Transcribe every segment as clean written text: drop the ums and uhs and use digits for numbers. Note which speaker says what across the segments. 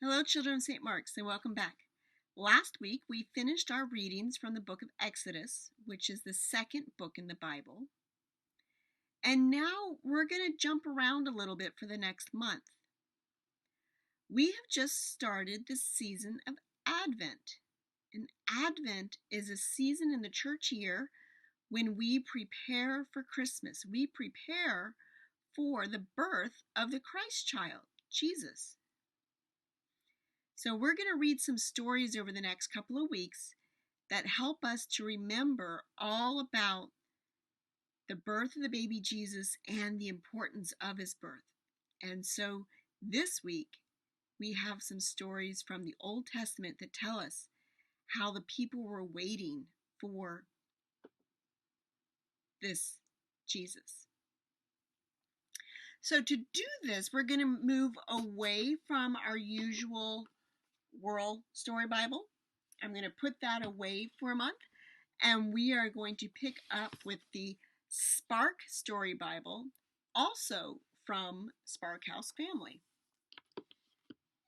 Speaker 1: Hello, children of St. Mark's, and welcome back. Last week, we finished our readings from the book of Exodus, which is the second book in the Bible. And now we're going to jump around a little bit for the next month. We have just started the season of Advent. And Advent is a season in the church year when we prepare for Christmas. We prepare for the birth of the Christ child, Jesus. So we're going to read some stories over the next couple of weeks that help us to remember all about the birth of the baby Jesus and the importance of his birth. And so this week we have some stories from the Old Testament that tell us how the people were waiting for this Jesus. So to do this, we're going to move away from our usual World Story Bible. I'm going to put that away for a month, and we are going to pick up with the Spark Story Bible, also from Spark House Family.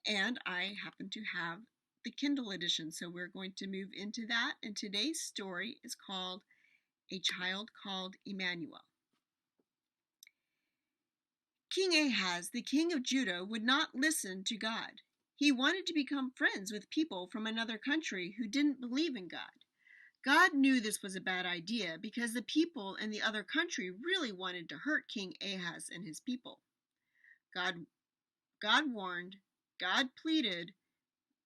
Speaker 1: And I happen to have the Kindle edition, so we're going to move into that. And today's story is called A Child Called Immanuel. King Ahaz, the king of Judah, would not listen to God. He wanted to become friends with people from another country who didn't believe in God. God knew this was a bad idea because the people in the other country really wanted to hurt King Ahaz and his people. God warned, God pleaded.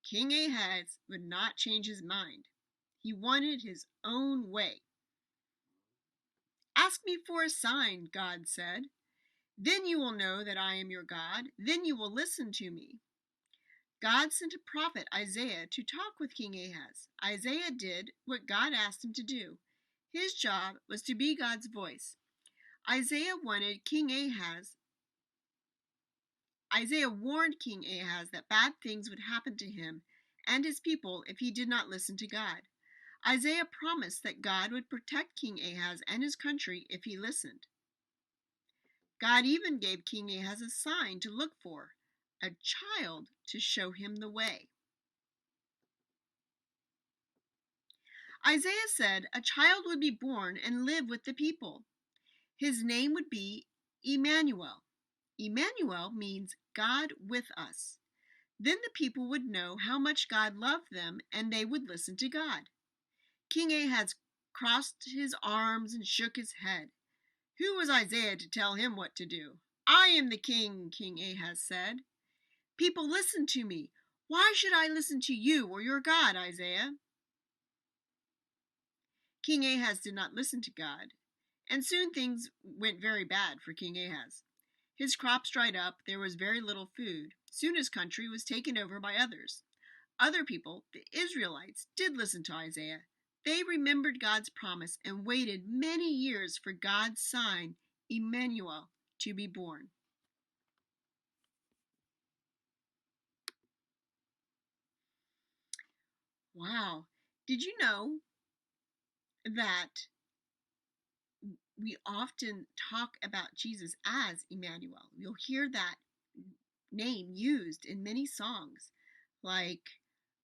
Speaker 1: King Ahaz would not change his mind. He wanted his own way. Ask me for a sign, God said. Then you will know that I am your God. Then you will listen to me. God sent a prophet, Isaiah, to talk with King Ahaz. Isaiah did what God asked him to do. His job was to be God's voice. Isaiah warned King Ahaz that bad things would happen to him and his people if he did not listen to God. Isaiah promised that God would protect King Ahaz and his country if he listened. God even gave King Ahaz a sign to look for, a child to show him the way. Isaiah said a child would be born and live with the people. His name would be Immanuel. Immanuel means God with us. Then the people would know how much God loved them and they would listen to God. King Ahaz crossed his arms and shook his head. Who was Isaiah to tell him what to do? I am the king, King Ahaz said. People, listen to me. Why should I listen to you or your God, Isaiah? King Ahaz did not listen to God, and soon things went very bad for King Ahaz. His crops dried up, there was very little food. Soon his country was taken over by others. Other people, the Israelites, did listen to Isaiah. They remembered God's promise and waited many years for God's sign, Immanuel, to be born. Wow. Did you know that we often talk about Jesus as Immanuel? You'll hear that name used in many songs, like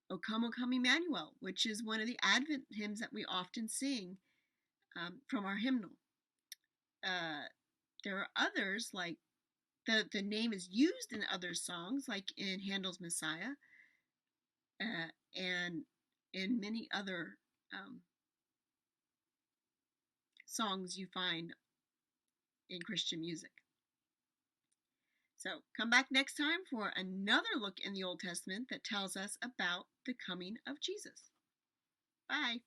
Speaker 1: O Come, Emmanuel, which is one of the Advent hymns that we often sing from our hymnal. There are others, like the name is used in other songs, like in Handel's Messiah, and in many other songs you find in Christian music. So come back next time for another look in the Old Testament that tells us about the coming of Jesus. Bye.